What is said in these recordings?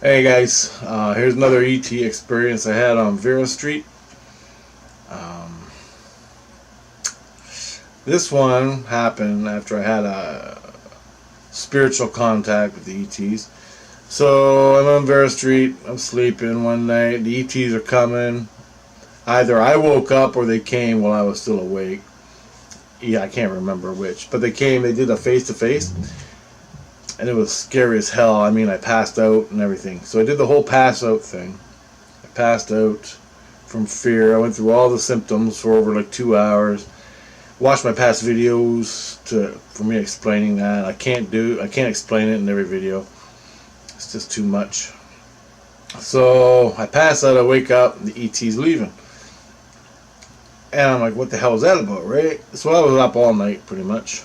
Hey guys, here's another ET experience I had on Vera Street. Um, this one happened after I had a spiritual contact with the ETs. So I'm on Vera Street, I'm sleeping one night, the ETs are coming. Either I woke up or they came while I was still awake. Yeah, I can't remember which. But they came, they did a face to face, and it was scary as hell. I mean, I passed out and everything. So I did the whole pass out thing. I passed out from fear. I went through all the symptoms for over like 2 hours. Watched my past videos for me explaining that. I can't explain it in every video. It's just too much. So I pass out, I wake up, the ET's leaving. And I'm like, what the hell is that about, right? So I was up all night pretty much.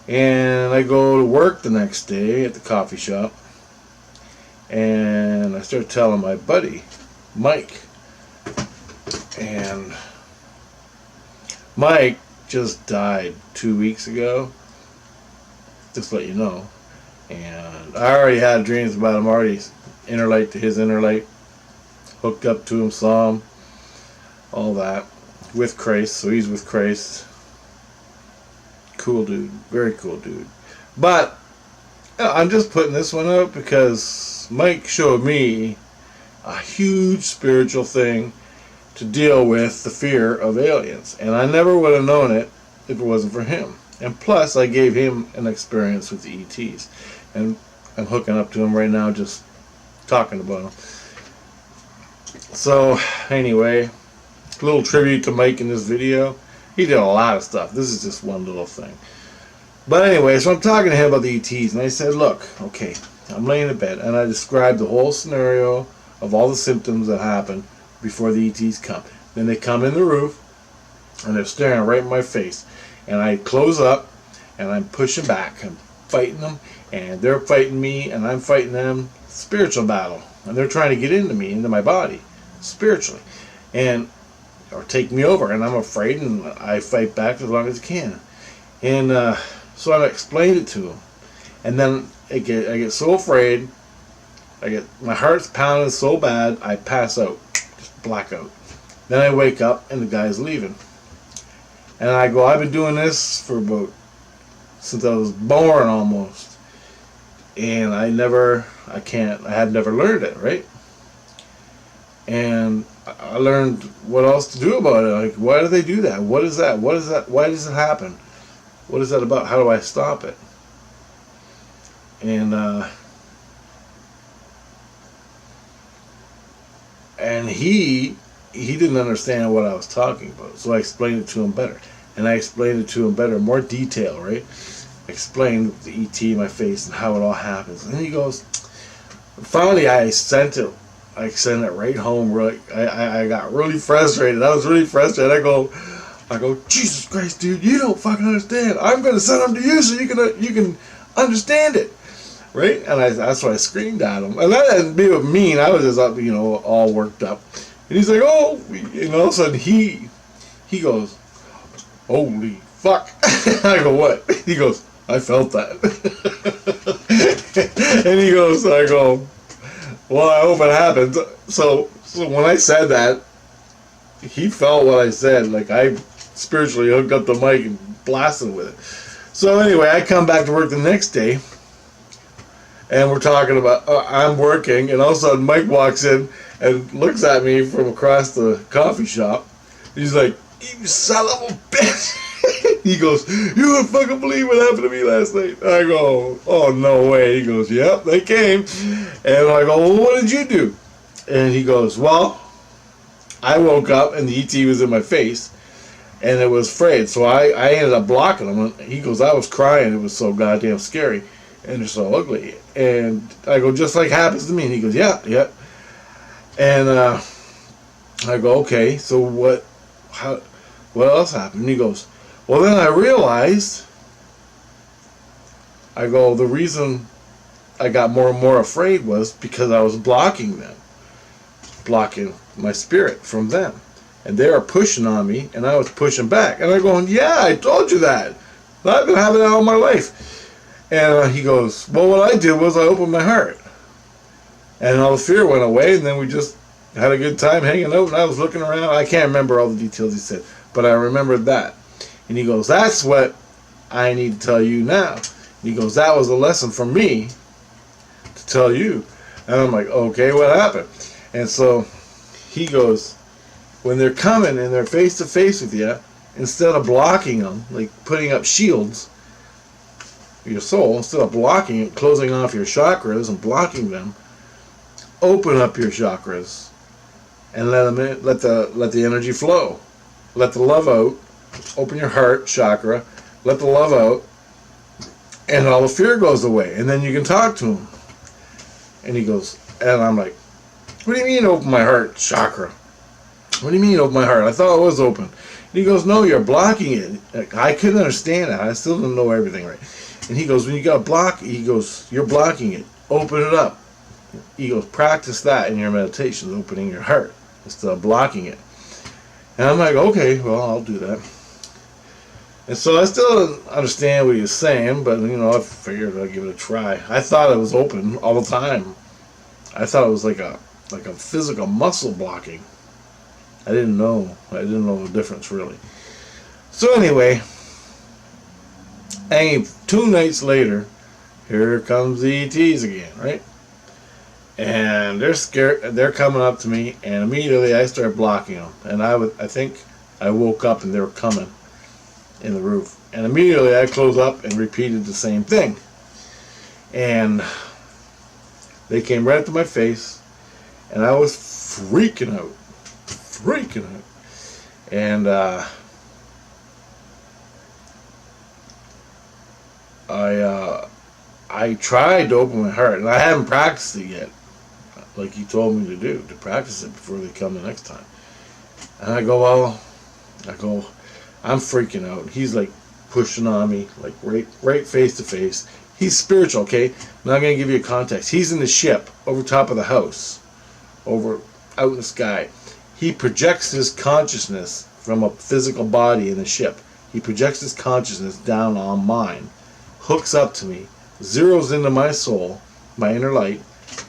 And I go to work the next day at the coffee shop. And I start telling my buddy, Mike. And Mike just died 2 weeks ago. Just to let you know. And I already had dreams about him, already inner light to his inner light. Hooked up to him, saw him. All that. With Christ, so he's with Christ. Cool dude. Very cool dude. But I'm just putting this one out because Mike showed me a huge spiritual thing to deal with the fear of aliens. And I never would have known it if it wasn't for him. And plus, I gave him an experience with the ETs. And I'm hooking up to him right now just talking about him. So, anyway, a little tribute to Mike in this video. He did a lot of stuff. This is just one little thing. But anyway, so I'm talking to him about the ETs. And I said, look, okay, I'm laying in bed. And I described the whole scenario of all the symptoms that happen before the ETs come. Then they come in the roof, and they're staring right in my face. And I close up, and I'm pushing back. I'm fighting them, and they're fighting me, and I'm fighting them. Spiritual battle. And they're trying to get into me, into my body, spiritually. Or take me over, and I'm afraid, and I fight back as long as I can. And so I explained it to him. And then I get so afraid, my heart's pounding so bad, I pass out. Blackout. Then I wake up and the guy's leaving. And I go, I've been doing this for since I was born almost. And I had never learned it, right? And I learned what else to do about it. Like, why do they do that? What is that? What is that? Why does it happen? What is that about? How do I stop it? And he didn't understand what I was talking about, so I explained it to him better. And I explained it to him better, more detail, right? I explained the ET in my face and how it all happens. And he goes, finally I sent it right home. Right, I got really frustrated. I was really frustrated. I go, Jesus Christ, dude, you don't fucking understand. I'm gonna send them to you so you can understand it. Right? And that's why I screamed at him. And that didn't be mean. I was just up, all worked up. And he's like, oh, and all of a sudden he goes, holy fuck. I go, what? He goes, I felt that. And I go, well, I hope it happens. So when I said that, he felt what I said. Like, I spiritually hooked up the mic and blasted with it. So anyway, I come back to work the next day. And we're talking about, I'm working, and all of a sudden Mike walks in and looks at me from across the coffee shop. He's like, you son of a bitch. He goes, you wouldn't fucking believe what happened to me last night. I go, oh, no way. He goes, yep, they came. And I go, well, what did you do? And he goes, well, I woke up and the ET was in my face. And it was afraid. So I ended up blocking him. He goes, I was crying. It was so goddamn scary. And they're so ugly. And I go, just like happens to me. And he goes, yeah. And I go, okay, so what else happened? And he goes, well, then I realized, I go, the reason I got more and more afraid was because I was blocking them. Blocking my spirit from them. And they were pushing on me, and I was pushing back. And I'm going, yeah, I told you that. I've been having that all my life. And he goes, well, what I did was I opened my heart. And all the fear went away, and then we just had a good time hanging out, and I was looking around. I can't remember all the details he said, but I remembered that. And he goes, that's what I need to tell you now. And he goes, that was a lesson for me to tell you. And I'm like, okay, what happened? And so he goes, when they're coming and they're face to face with you, instead of blocking them, like putting up shields, your soul, instead of blocking it, closing off your chakras and blocking them, open up your chakras and let them in, let the energy flow. Let the love out. Open your heart chakra. Let the love out, and all the fear goes away. And then you can talk to him. And he goes, and I'm like, what do you mean open my heart chakra? What do you mean open my heart? I thought it was open. And he goes, no, you're blocking it. I couldn't understand that. I still didn't know everything right. And he goes, when you got a block, he goes, you're blocking it. Open it up. He goes, practice that in your meditations, opening your heart instead of blocking it. And I'm like, okay, well, I'll do that. And so I still didn't understand what he was saying, but, I figured I'd give it a try. I thought it was open all the time. I thought it was like a physical muscle blocking. I didn't know. I didn't know the difference, really. So anyway, 2 nights later, here comes the ETs again, right? And they're scared. They're coming up to me, and immediately I start blocking them. And I think I woke up and they were coming in the roof. And immediately I closed up and repeated the same thing. And they came right up to my face, and I was freaking out. And I tried to open my heart, and I haven't practiced it yet, like he told me to do, to practice it before they come the next time. And I go, I'm freaking out. He's like pushing on me, like right face to face. He's spiritual, okay? Now I'm going to give you a context. He's in the ship over top of the house, over out in the sky. He projects his consciousness from a physical body in the ship. He projects his consciousness down on mine, hooks up to me, zeroes into my soul, my inner light,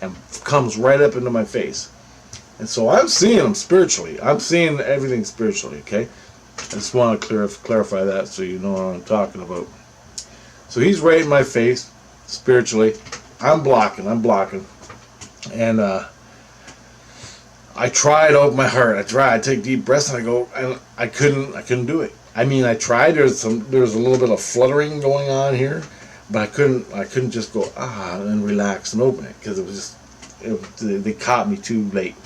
and comes right up into my face. And so I'm seeing him spiritually. I'm seeing everything spiritually, okay? I just want to clarify that so you know what I'm talking about. So he's right in my face, spiritually. I'm blocking. And I tried to open my heart. I take deep breaths, and I go, and I couldn't do it. I mean, I tried. There's a little bit of fluttering going on here, but I couldn't just go and relax and open it, because they caught me too late.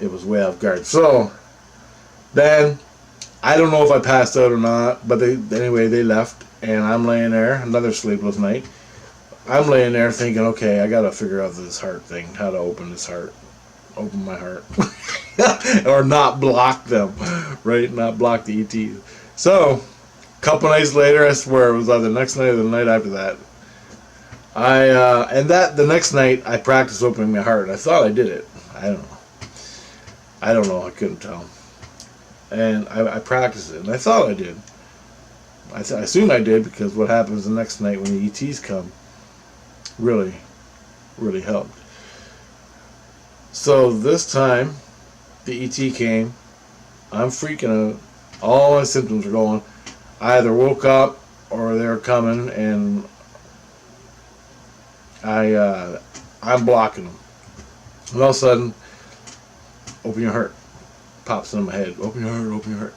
It was way off guard. So then I don't know if I passed out or not, but anyway they left, and I'm laying there, another sleepless night. I'm laying there thinking, okay, I gotta figure out this heart thing, how to open this heart. Open my heart. Or not block them, right? Not block the ET. So, a couple nights later, I swear, it was either the next night or the night after that, the next night, I practiced opening my heart. I thought I did it. I don't know. I couldn't tell. And I practiced it, and I thought I did. I assume I did, because what happens the next night when the ETs come really, really helped. So this time, the ET came. I'm freaking out. All my symptoms are going. I either woke up or they're coming, and I'm blocking them. And all of a sudden, open your heart. Pops into my head. Open your heart.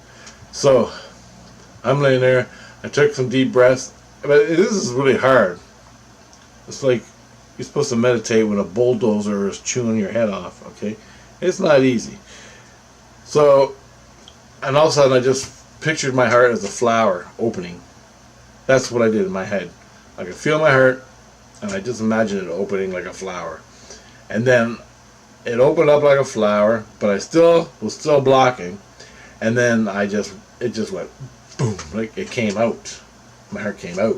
So I'm laying there. I took some deep breaths. But this is really hard. It's like you're supposed to meditate when a bulldozer is chewing your head off, okay? It's not easy. So, and all of a sudden I just pictured my heart as a flower opening. That's what I did in my head. I could feel my heart, and I just imagined it opening like a flower. And then it opened up like a flower, but I was still blocking. And then it just went boom, like it came out. My heart came out.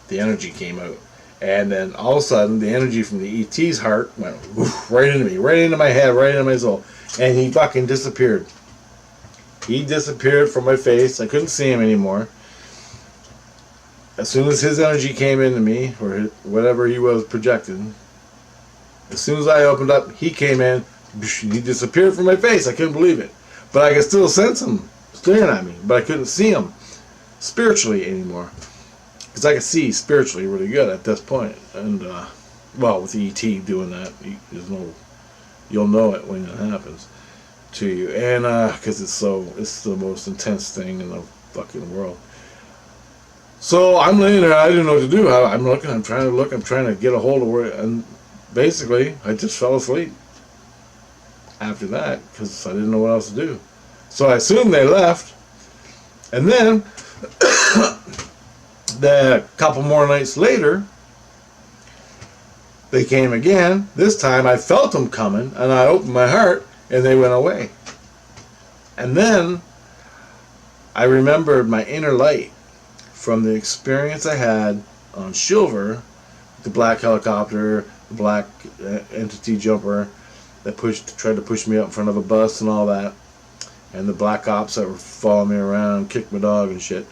The energy came out. And then all of a sudden, the energy from the ET's heart went right into me, right into my head, right into my soul. And he fucking disappeared. He disappeared from my face. I couldn't see him anymore. As soon as his energy came into me, or whatever he was projecting, As soon as I opened up, he came in. He disappeared from my face. I couldn't believe it. But I could still sense him staring at me. But I couldn't see him spiritually anymore. Because I could see spiritually really good at this point. And, well, with E.T. doing that, you'll know it when it happens to you. And, because it's the most intense thing in the fucking world. So I'm laying there, I didn't know what to do. I'm looking, I'm trying to get a hold of where, and basically, I just fell asleep after that, because I didn't know what else to do. So I assumed they left, and then, a couple more nights later, they came again. This time I felt them coming, and I opened my heart, and they went away. And then, I remembered my inner light from the experience I had on Silver, the black helicopter, the black entity jumper that tried to push me up in front of a bus and all that, and the black ops that were following me around, kicked my dog and shit.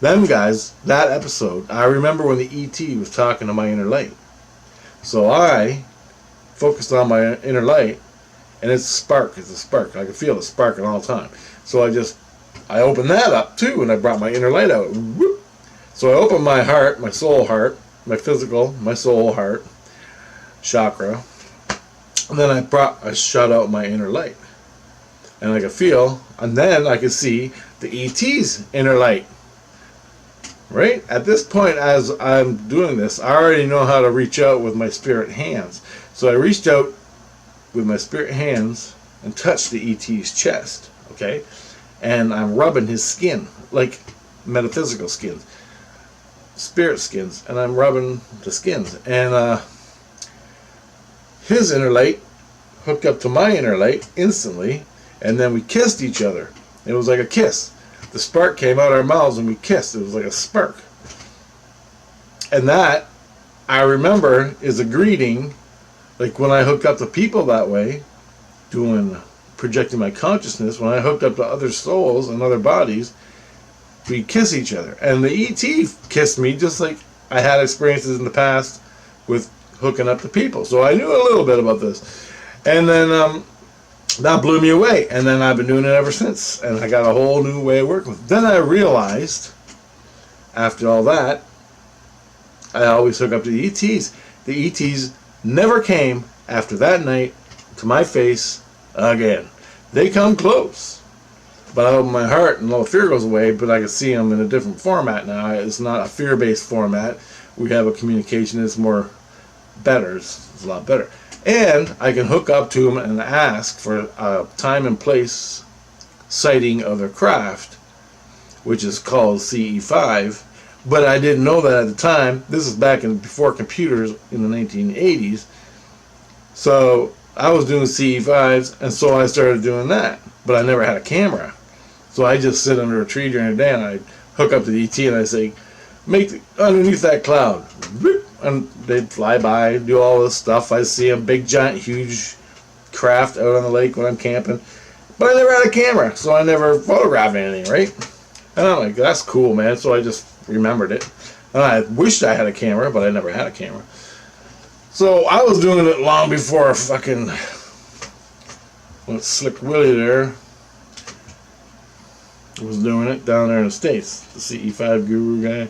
Them guys, that episode, I remember when the E.T. was talking to my inner light. So I focused on my inner light, and it's a spark. I can feel it sparking all the time. So I opened that up too, and I brought my inner light out. Whoop. So I opened my heart, my soul heart, my physical, my soul heart chakra, and then I shut out my inner light, and I could feel, and then I could see the E.T.'s inner light. Right at this point, as I'm doing this, I already know how to reach out with my spirit hands. So I reached out with my spirit hands and touched the E.T.'s chest. Okay, and I'm rubbing his skin, like metaphysical skins, spirit skins, and I'm rubbing the skins, and his inner light hooked up to my inner light instantly, and then we kissed each other. It was like a kiss. The spark came out our mouths and we kissed. It was like a spark. And that, I remember, is a greeting, like when I hooked up to people that way, projecting my consciousness, when I hooked up to other souls and other bodies, we kiss each other. And the E.T. kissed me just like I had experiences in the past with hooking up to people. So I knew a little bit about this. And then that blew me away. And then I've been doing it ever since. And I got a whole new way of working with it. Then I realized, after all that, I always hook up to the E.T.s. The E.T.s never came after that night to my face again. They come close. But I open my heart and all the fear goes away, but I can see them in a different format now. It's not a fear-based format. We have a communication that's better. It's a lot better. And I can hook up to them and ask for a time and place sighting of their craft, which is called CE5. But I didn't know that at the time. This is back before computers in the 1980s. So I was doing CE5s, and so I started doing that. But I never had a camera. So I just sit under a tree during the day, and I hook up to the ET, and I say, underneath that cloud. And they'd fly by, do all this stuff. I see a big, giant, huge craft out on the lake when I'm camping. But I never had a camera, so I never photographed anything, right? And I'm like, that's cool, man. So I just remembered it. And I wished I had a camera, but I never had a camera. So I was doing it long before fucking Slick Willie there was doing it down there in the States. The CE5 guru guy.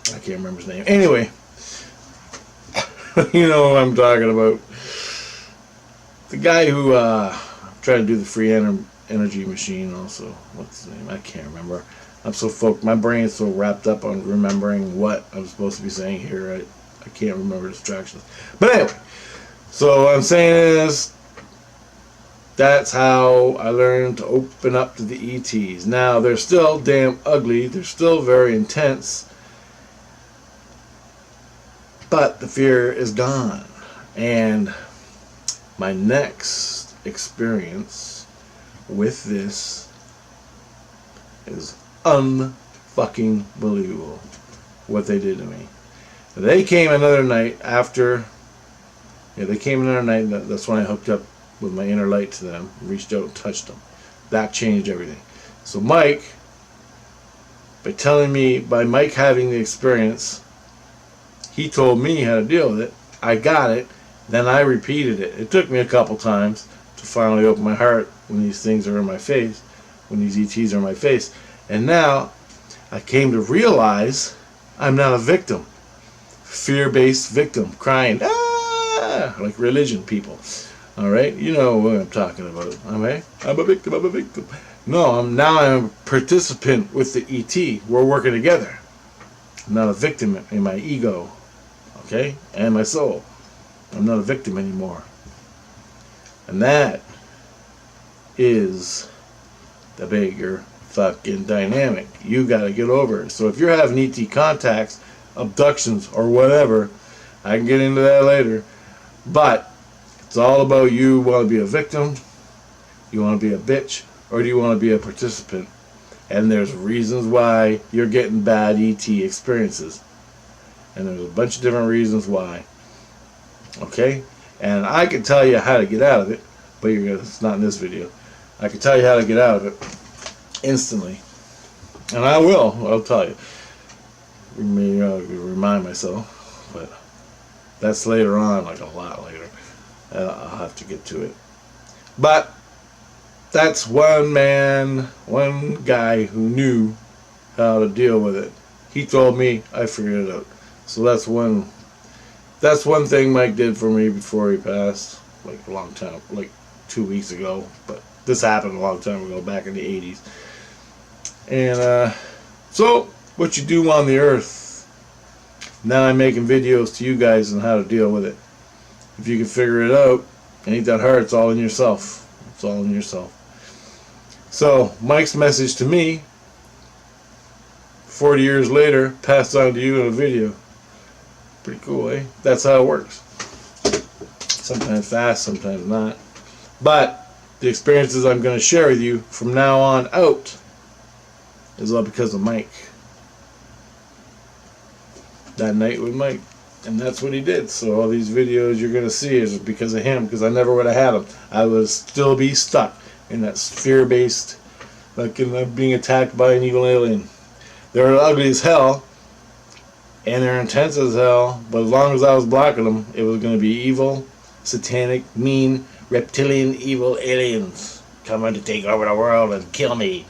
I can't remember his name. Anyway, you know what I'm talking about. The guy who tried to do the free energy machine also. What's his name? I can't remember. I'm so my brain's so wrapped up on remembering what I'm supposed to be saying here. I can't remember distractions. But anyway, so what I'm saying is, that's how I learned to open up to the ETs. Now, they're still damn ugly. They're still very intense. But the fear is gone. And my next experience with this is unfucking believable. What they did to me. They came another night after. Yeah, they came another night. That's when I hooked up with my inner light to them, reached out and touched them. That changed everything. So Mike, by Mike having the experience, he told me how to deal with it, I got it. Then I repeated it. It took me a couple times to finally open my heart when these things are in my face, when these ETs are in my face. And now I came to realize I'm not a victim. Fear-based victim, crying, ah, like religion people. All right, you know what I'm talking about. All right, I'm a victim. I'm a victim. No, I'm a participant with the ET. We're working together. I'm not a victim in my ego, okay, and my soul. I'm not a victim anymore. And that is the bigger fucking dynamic. You gotta get over it. So if you're having ET contacts, abductions, or whatever, I can get into that later. But it's all about you want to be a victim, you want to be a bitch, or do you want to be a participant? And there's reasons why you're getting bad ET experiences. And there's a bunch of different reasons why. Okay? And I can tell you how to get out of it, but it's not in this video. I can tell you how to get out of it instantly. And I will. I'll tell you. Maybe I'll remind myself. But that's later on, like a lot later. I'll have to get to it. But that's one guy who knew how to deal with it. He told me, I figured it out. So that's one thing Mike did for me before he passed, like a long time, like 2 weeks ago. But this happened a long time ago, back in the 80s. And so what you do on the earth. Now I'm making videos to you guys on how to deal with it. If you can figure it out, it ain't that hard. It's all in yourself. It's all in yourself. So Mike's message to me, 40 years later, passed on to you in a video. Pretty cool, eh? That's how it works. Sometimes fast, sometimes not. But the experiences I'm going to share with you from now on out is all because of Mike. That night with Mike. And that's what he did. So all these videos you're going to see is because of him, because I never would have had them. I would still be stuck in that fear-based, like in being attacked by an evil alien. They're ugly as hell, and they're intense as hell, but as long as I was blocking them, it was going to be evil, satanic, mean, reptilian, evil aliens coming to take over the world and kill me.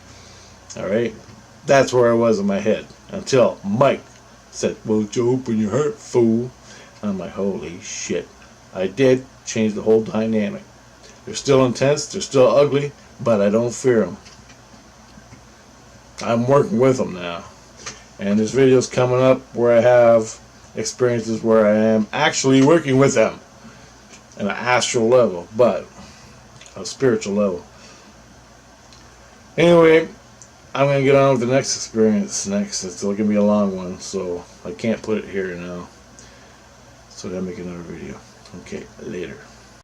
Alright? That's where I was in my head. Until Mike said, won't you open your heart, fool? I'm like, holy shit. I did change the whole dynamic. They're still intense, they're still ugly, but I don't fear them. I'm working with them now. And there's videos coming up where I have experiences where I am actually working with them at an astral level, but a spiritual level. Anyway, I'm going to get on with the next experience next. It's going to be a long one, so I can't put it here now. So I got to make another video. Okay, later.